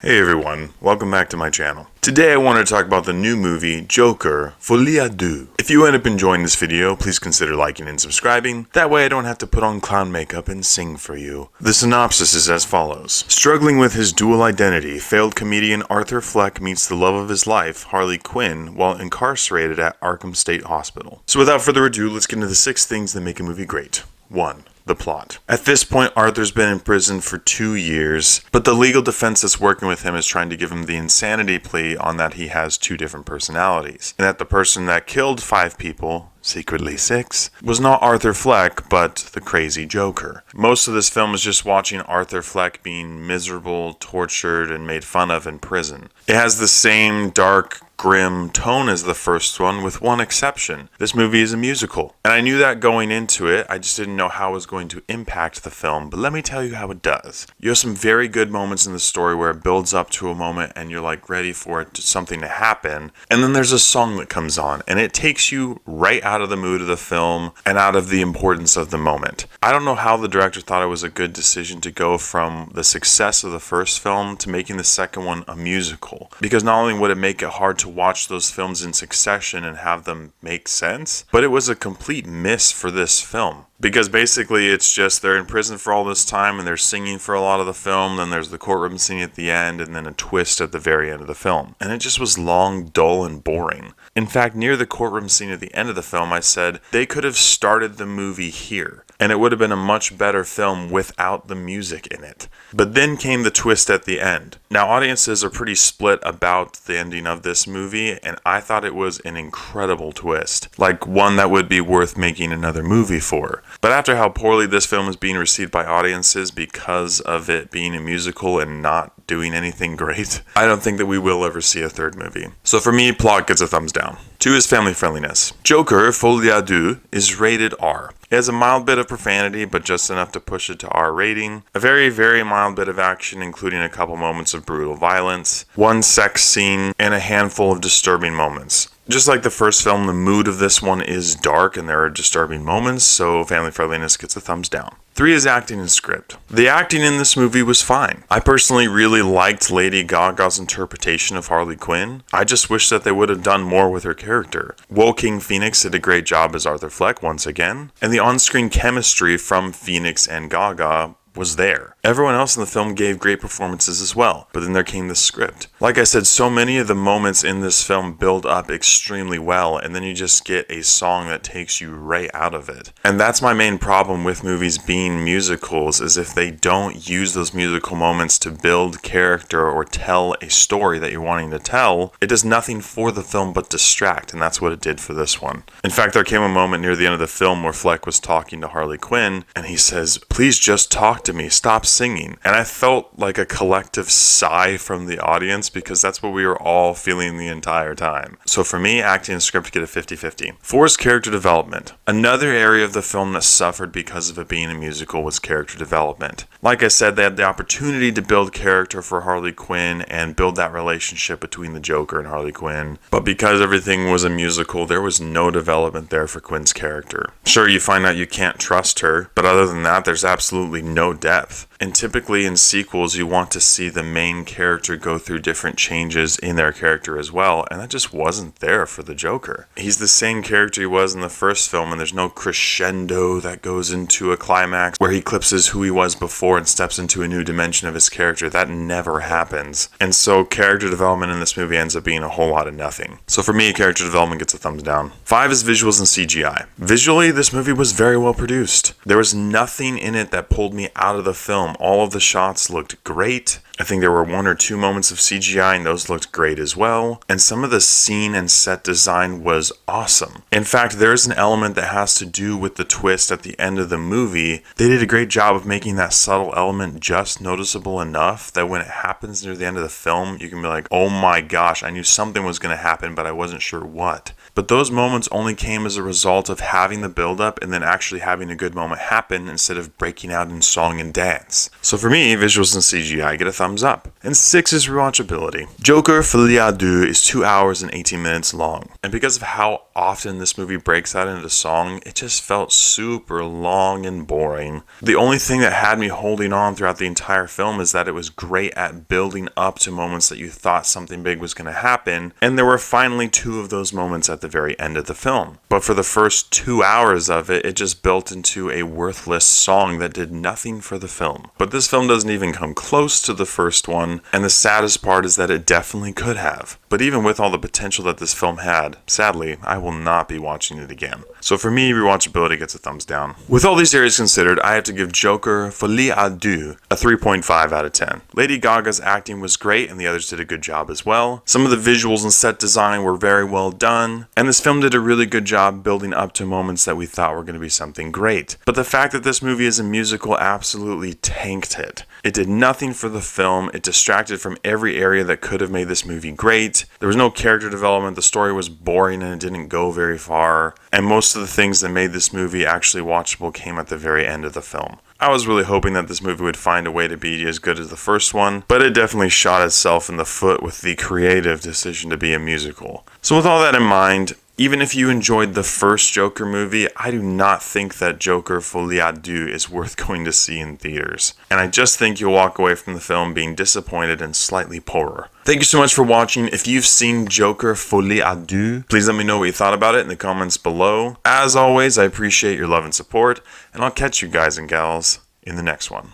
Hey everyone, welcome back to my channel. Today I want to talk about the new movie, Joker, Folie, Deux. If you end up enjoying this video, please consider liking and subscribing. That way I don't have to put on clown makeup and sing for you. The synopsis is as follows. Struggling with his dual identity, failed comedian Arthur Fleck meets the love of his life, Harley Quinn, while incarcerated at Arkham State Hospital. So without further ado, let's get into the 6 things that make a movie great. 1. The plot. At this point, Arthur's been in prison for 2 years, but the legal defense that's working with him is trying to give him the insanity plea on that he has 2 different personalities, and that the person that killed 5 people, secretly 6, was not Arthur Fleck, but the crazy Joker. Most of this film is just watching Arthur Fleck being miserable, tortured, and made fun of in prison. It has the same dark, grim tone as the first one, with one exception. This movie is a musical. And I knew that going into it, I just didn't know how it was going to impact the film, but let me tell you how it does. You have some very good moments in the story where it builds up to a moment and you're like ready for something to happen, and then there's a song that comes on, and it takes you right out of the mood of the film and out of the importance of the moment. I don't know how the director thought it was a good decision to go from the success of the first film to making the second one a musical, because not only would it make it hard to watch those films in succession and have them make sense, but it was a complete miss for this film. Because basically it's just they're in prison for all this time and they're singing for a lot of the film, then there's the courtroom scene at the end, and then a twist at the very end of the film. And it just was long, dull, and boring. In fact, near the courtroom scene at the end of the film, I said they could have started the movie here, and it would have been a much better film without the music in it. But then came the twist at the end. Now, audiences are pretty split about the ending of this movie, and I thought it was an incredible twist. Like one that would be worth making another movie for. But after how poorly this film is being received by audiences because of it being a musical and not doing anything great, I don't think that we will ever see a third movie. So for me, plot gets a thumbs down. 2 is family friendliness. Joker, Folie, Deux is rated R. It has a mild bit of profanity, but just enough to push it to R rating. A very, very mild bit of action, including a couple moments of brutal violence, 1 sex scene, and a handful of disturbing moments. Just like the first film, the mood of this one is dark and there are disturbing moments, so family friendliness gets a thumbs down. 3 is acting and script. The acting in this movie was fine. I personally really liked Lady Gaga's interpretation of Harley Quinn. I just wish that they would have done more with her character. Joaquin Phoenix did a great job as Arthur Fleck once again, and the on-screen chemistry from Phoenix and Gaga was there. Everyone else in the film gave great performances as well, but then there came the script. Like I said, so many of the moments in this film build up extremely well, and then you just get a song that takes you right out of it. And that's my main problem with movies being musicals, is if they don't use those musical moments to build character or tell a story that you're wanting to tell, it does nothing for the film but distract, and that's what it did for this one. In fact, there came a moment near the end of the film where Fleck was talking to Harley Quinn, and he says, "Please just talk to me, stop singing." And I felt like a collective sigh from the audience, because that's what we were all feeling the entire time. So for me, acting and script get a 50-50. 4 is character development. Another area of the film that suffered because of it being a musical was character development. Like I said, they had the opportunity to build character for Harley Quinn and build that relationship between the Joker and Harley Quinn, but because everything was a musical, there was no development there for Quinn's character. Sure, you find out you can't trust her, but other than that, there's absolutely no depth. And typically in sequels, you want to see the main character go through different changes in their character as well, and that just wasn't there for the Joker. He's the same character he was in the first film, and there's no crescendo that goes into a climax where he eclipses who he was before and steps into a new dimension of his character. That never happens. And so character development in this movie ends up being a whole lot of nothing. So for me, character development gets a thumbs down. 5 is visuals and CGI. Visually, this movie was very well produced. There was nothing in it that pulled me out of the film. All of the shots looked great. I think there were 1 or 2 moments of CGI, and those looked great as well. And some of the scene and set design was awesome. In fact, there's an element that has to do with the twist at the end of the movie. They did a great job of making that subtle element just noticeable enough that when it happens near the end of the film, you can be like, oh my gosh, I knew something was going to happen, but I wasn't sure what. But those moments only came as a result of having the build-up and then actually having a good moment happen instead of breaking out in song and dance. So for me, visuals and CGI get a thumbs thumbs up. And 6 is rewatchability. Joker Folie à Deux is 2 hours and 18 minutes long. And because of how often this movie breaks out into song, it just felt super long and boring. The only thing that had me holding on throughout the entire film is that it was great at building up to moments that you thought something big was going to happen, and there were finally 2 of those moments at the very end of the film. But for the first 2 hours of it, it just built into a worthless song that did nothing for the film. But this film doesn't even come close to the first one, and the saddest part is that it definitely could have. But even with all the potential that this film had, sadly, I will not be watching it again. So for me, rewatchability gets a thumbs down. With all these areas considered, I have to give Joker Folie à Deux a 3.5 out of 10. Lady Gaga's acting was great, and the others did a good job as well. Some of the visuals and set design were very well done, and this film did a really good job building up to moments that we thought were going to be something great. But the fact that this movie is a musical absolutely tanked it. It did nothing for the film, it distracted from every area that could have made this movie great. There was no character development, the story was boring and it didn't go very far, and most of the things that made this movie actually watchable came at the very end of the film. I was really hoping that this movie would find a way to be as good as the first one, but it definitely shot itself in the foot with the creative decision to be a musical. So with all that in mind, even if you enjoyed the first Joker movie, I do not think that Joker Folie à Deux is worth going to see in theaters. And I just think you'll walk away from the film being disappointed and slightly poorer. Thank you so much for watching. If you've seen Joker Folie à Deux, please let me know what you thought about it in the comments below. As always, I appreciate your love and support, and I'll catch you guys and gals in the next one.